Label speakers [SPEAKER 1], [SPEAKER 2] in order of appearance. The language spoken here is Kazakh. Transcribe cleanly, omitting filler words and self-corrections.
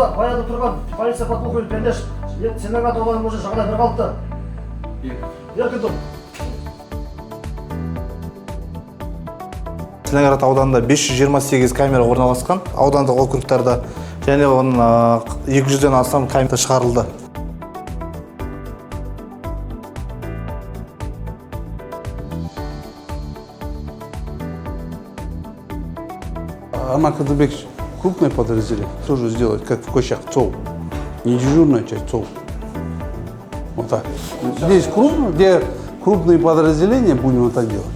[SPEAKER 1] болса, баяғыда тұрған полиция подполковник Пендешев, Сенегат олардың уже жағдай бір қалыпты. Еркін тұр.
[SPEAKER 2] Целиноград ауданында 528 камера орналасқан, аудандық округтарда және оның 200-ден астам камера шығарылды.
[SPEAKER 3] Арман Кадырбекович крупное подразделение тоже сделать, как в Кощах ЦОУ. Не дежурная часть ЦОУ. Вот так. Здесь крупно, где крупные подразделения, будем это делать.